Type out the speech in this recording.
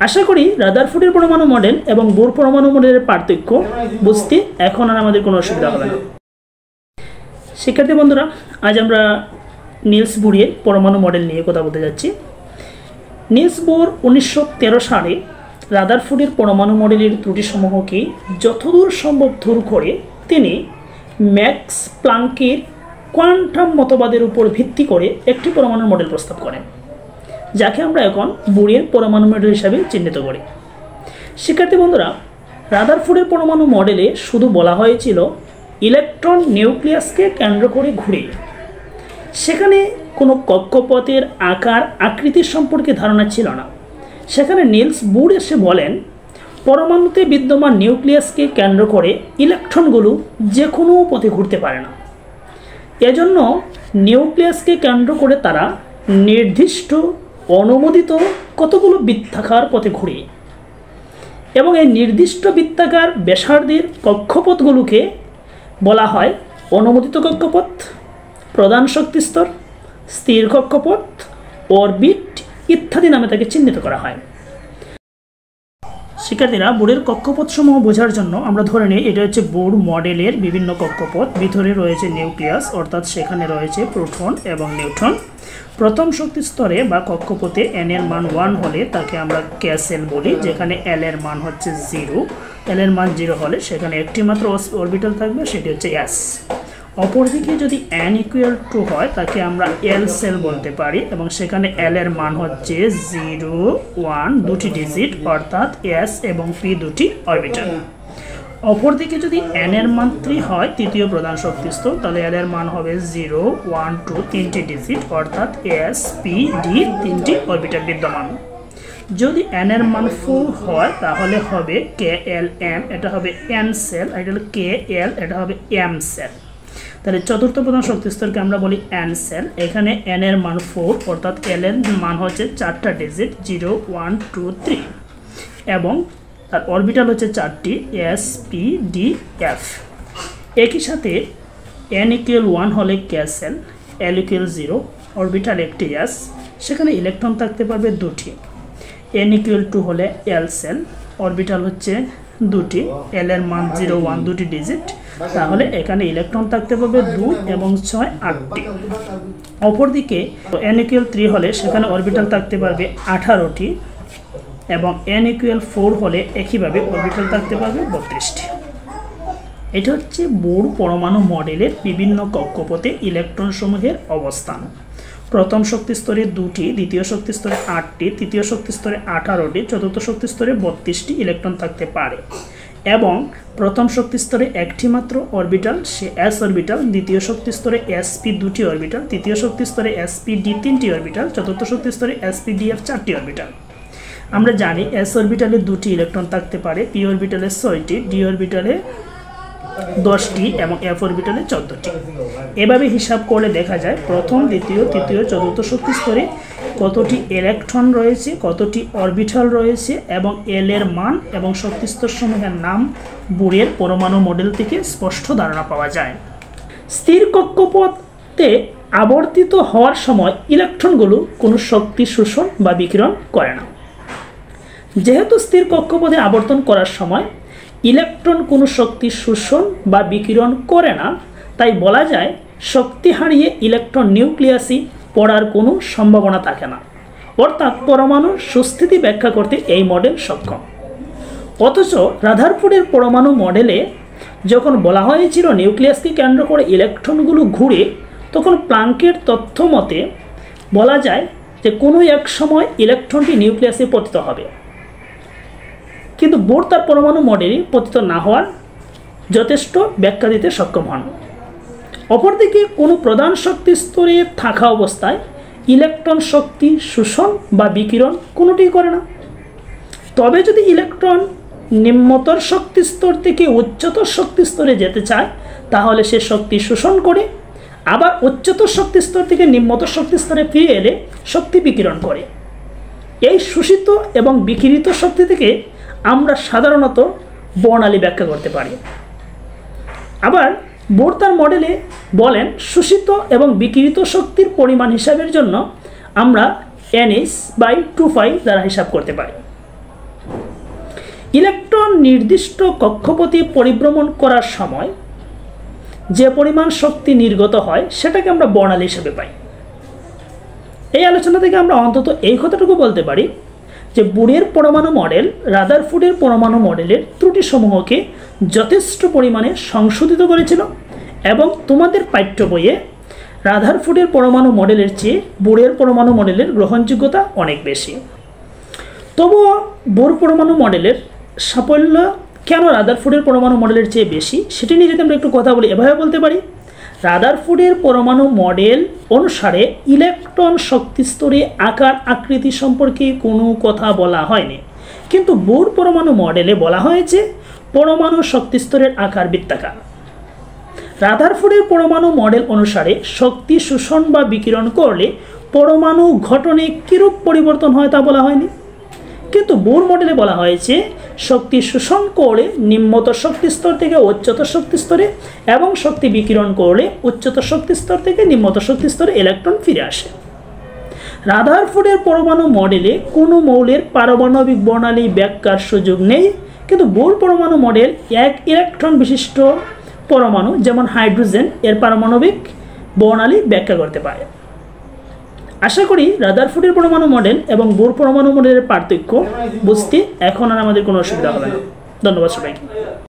আশা করি রাদারফোর্ডের পরমাণু মডেল এবং বোর পরমাণু মডেলের পার্থক্য বুঝতে এখন আর আমাদের কোনো অসুবিধা হবে না। শিক্ষার্থী বন্ধুরা, আজ আমরা নিলস বোরের পরমাণু মডেল নিয়ে কথা বলতে যাচ্ছি। নিলস বোর 1913 সালে রাদারফোর্ডের পরমাণু মডেলের ত্রুটিসমূহকে যতদূর সম্ভব দূর করে তিনি ম্যাক্স প্লাঙ্কের কোয়ান্টাম মতবাদের উপর ভিত্তি করে একটি পরমাণু মডেল প্রস্তাব করেন, যাকে আমরা এখন বোরের পরমাণু মডেল হিসাবে চিহ্নিত করি। শিক্ষার্থী বন্ধুরা, রাদারফোর্ডের পরমাণু মডেলে শুধু বলা হয়েছিল ইলেকট্রন নিউক্লিয়াসকে কেন্দ্র করে ঘুরে। সেখানে কোনো কক্ষপথের আকার আকৃতির সম্পর্কে ধারণা ছিল না। সেখানে নিলস বোর এসে বলেন পরমাণুতে বিদ্যমান নিউক্লিয়াসকে কেন্দ্র করে ইলেকট্রনগুলো যে কোনো পথে ঘুরতে পারে না। এজন্য নিউক্লিয়াসকে কেন্দ্র করে তারা নির্দিষ্ট অনুমোদিত কতগুলো বৃত্তাকার পথে ঘুরে এবং এই নির্দিষ্ট বৃত্তাকার ব্যাসার্ধের কক্ষপথগুলোকে বলা হয় অনুমোদিত কক্ষপথ, প্রধান শক্তিস্তর, স্থির কক্ষপথ, অরবিট ইত্যাদি নামে তাকে চিহ্নিত করা হয়। শিক্ষার্থীরা, বোরের কক্ষপথসমূহ বোঝার জন্য আমরা ধরে নিই এটা হচ্ছে বোর মডেলের বিভিন্ন কক্ষপথ। ভিতরে রয়েছে নিউক্লিয়াস, অর্থাৎ সেখানে রয়েছে প্রোটন এবং নিউট্রন। প্রথম শক্তি স্তরে বা কক্ষপথে n এর মান 1 হলে তাকে আমরা ক্যাসেল বলি, যেখানে l এর মান হচ্ছে 0। l এর মান 0 হলে সেখানে একটি মাত্র অরবিটাল থাকবে, সেটি হচ্ছে s। অপরদিকে যদি n = 2 হয় তাকে আমরা l সেল বলতে পারি এবং সেখানে l এর মান হচ্ছে 0, 1 দুটি ডিজিট, অর্থাৎ s এবং p দুটি অরবিটাল। অপরদিকে যদি n এর মান 3 হয়, তৃতীয় প্রধান শক্তিস্তর, তাহলে l এর মান হবে 0, 1, 2 তিনটি ডিজিট, অর্থাৎ s, p, d তিনটি অরবিটাল বিদ্যমান। যদি n এর মান 4 হয় তাহলে হবে KLM, এটা হবে n সেল, এটা হলো KL, এটা হবে m সেল। তাহলে চতুর্থ প্রধান শক্তিস্তরকে আমরা বলি n সেল। এখানে n এর মান 4, অর্থাৎ l এর মান হচ্ছে 4টা ডিজিট, 0, 1, 2, 3 এবং তার অরবিটাল হচ্ছে 4টি, s, p, d, f। একই সাথে n = 1 হলে ক্যাসেল, l = 0, অরবিটাল একটি s, সেখানে ইলেকট্রন থাকতে পারবে 2টি। n = 2 হলে l সেল, অরবিটাল হচ্ছে 2টি, l এর মান 0, 1 দুটি ডিজিট, তাহলে এখানে ইলেকট্রন থাকতে পারবে 2 এবং 6 8টি। অপরদিকে n = 3 হলে সেখানে অরবিটাল থাকতে পারবে 18টি এবং n = 4 হলে একইভাবে অরবিটাল থাকতে পারবে 32টি। এটা হচ্ছে বোর পরমাণু মডেলের বিভিন্ন কক্ষপথে ইলেকট্রন সমূহের অবস্থান। প্রথম শক্তি স্তরে 2টি, দ্বিতীয় শক্তি স্তরে 8টি, তৃতীয় শক্তি স্তরে 18টি, চতুর্থ শক্তি স্তরে 32টি ইলেকট্রন থাকতে পারে এবং প্রথম শক্তি স্তরে একটি মাত্র অরবিটাল, সে s অরবিটাল, দ্বিতীয় শক্তি স্তরে sp দুটি অরবিটাল, তৃতীয় শক্তি স্তরে sp-d তিনটি অরবিটাল, চতুর্থ শক্তি স্তরে sp-df 4টি অরবিটাল। আমরা জানি s অরবিটালে 2টি ইলেকট্রন থাকতে পারে, p অরবিটালে 6টি, d অরবিটালে 10টি এবং f অরবিটালে 14টি। এভাবে হিসাব করলে দেখা যায় প্রথম, দ্বিতীয়, তৃতীয়, চতুর্থ শক্তি স্তরে কতটি ইলেকট্রন রয়েছে, কতটি অরবিটাল রয়েছে এবং l এর মান এবং শক্তিস্তর সমূহের নাম বোরের পরমাণু মডেল থেকে স্পষ্ট ধারণা পাওয়া যায়। স্থির কক্ষপথে আবর্তিত হওয়ার সময় ইলেকট্রনগুলো কোনো শক্তি শোষণ বা বিকিরণ করে না। যেহেতু স্থির কক্ষপথে আবর্তন করার সময় ইলেকট্রন কোনো শক্তি শোষণ বা বিকিরণ করে না, তাই বলা যায় শক্তি হারিয়ে ইলেকট্রন নিউক্লিয়াসে পড়ার কোনো সম্ভাবনা থাকে না, অর্থাৎ পরমাণুর সুস্থিতি ব্যাখ্যা করতে এই মডেল সক্ষম। অথচ রাদারফোর্ডের পরমাণু মডেলে যখন বলা হয়েছিল নিউক্লিয়াসকে কেন্দ্র করে ইলেকট্রনগুলো ঘুরে, তখন প্লাঙ্কের তথ্য মতে বলা যায় যে কোনো এক সময় ইলেকট্রনটি নিউক্লিয়াসে পতিত হবে, কিন্তু বোর তার পরমাণু মডেলে পতিত না হওয়ার যথেষ্ট ব্যাখ্যা দিতে সক্ষম হন। অপরদিকে কোনো প্রধান শক্তি স্তরে থাকা অবস্থায় ইলেকট্রন শক্তি শোষণ বা বিকিরণ কোনোটিই করে না। তবে যদি ইলেকট্রন নিম্নতর শক্তি স্তর থেকে উচ্চতর শক্তি স্তরে যেতে চায় তাহলে সে শক্তি শোষণ করে, আবার উচ্চতর শক্তি স্তর থেকে নিম্নতর শক্তি স্তরে ফিরে এলে শক্তি বিকিরণ করে। এই শোষিত এবং বিকিরিত শক্তি থেকে আমরা সাধারণত বর্ণালী ব্যাখ্যা করতে পারি। আবার বোর তার মডেলে বলেন শোষিত এবং বিকিরিত শক্তির পরিমাণ হিসাবের জন্য আমরা NH/2π দ্বারা হিসাব করতে পারি। ইলেকট্রন নির্দিষ্ট কক্ষপথে পরিভ্রমণ করার সময় যে পরিমাণ শক্তি নির্গত হয় সেটাকে আমরা বর্ণালী হিসেবে পাই। এই আলোচনা থেকে আমরা অন্তত এই কথাটুকু বলতে পারি যে বোরের পরমাণু মডেল রাদারফোর্ডের পরমাণু মডেলের ত্রুটিসমূহকে যথেষ্ট পরিমাণে সংশোধিত করেছিল এবং তোমাদের পাঠ্য বইয়ে রাদারফোর্ডের পরমাণু মডেলের চেয়ে বোরের পরমাণু মডেলের গ্রহণযোগ্যতা অনেক বেশি। তবুও বোর পরমাণু মডেলের সাফল্য কেন রাদারফোর্ডের পরমাণু মডেলের চেয়ে বেশি সেটি নিয়ে যদি আমরা একটু কথা বলি, এভাবে বলতে পারি রাদারফোর্ডের পরমাণু মডেল অনুসারে ইলেকট্রন শক্তি স্তরে আকার আকৃতি সম্পর্কে কোনো কথা বলা হয়নি, কিন্তু বোর পরমাণু মডেলে বলা হয়েছে পরমাণু শক্তি স্তরের আকার বৃত্তাকার। রাদারফোর্ডের পরমাণু মডেল অনুসারে শক্তি শোষণ বা বিকিরণ করলে পরমাণু গঠনে কিরূপ পরিবর্তন হয় তা বলা হয়নি, কিন্তু বোর মডেলে বলা হয়েছে শক্তি শোষণ করলে নিম্নতর শক্তি স্তর থেকে উচ্চতর শক্তি স্তরে এবং শক্তি বিকিরণ করলে উচ্চতর শক্তি স্তর থেকে নিম্নতর শক্তি স্তরে ইলেকট্রন ফিরে আসে। রাদারফোর্ডের পরমাণু মডেলে কোনো মৌলের পারমাণবিক বর্ণালী ব্যাখ্যার সুযোগ নেই, কিন্তু বোর পরমাণু মডেল এক ইলেকট্রন বিশিষ্ট পরমাণু যেমন হাইড্রোজেন এর পারমাণবিক বর্ণালী ব্যাখ্যা করতে পারে। আশা করি রাদারফোর্ডের পরমাণু মডেল এবং বোর পরমাণু মডেলের পার্থক্য বুঝতে এখন আর আমাদের কোনো অসুবিধা হবে না। ধন্যবাদ সবাইকে।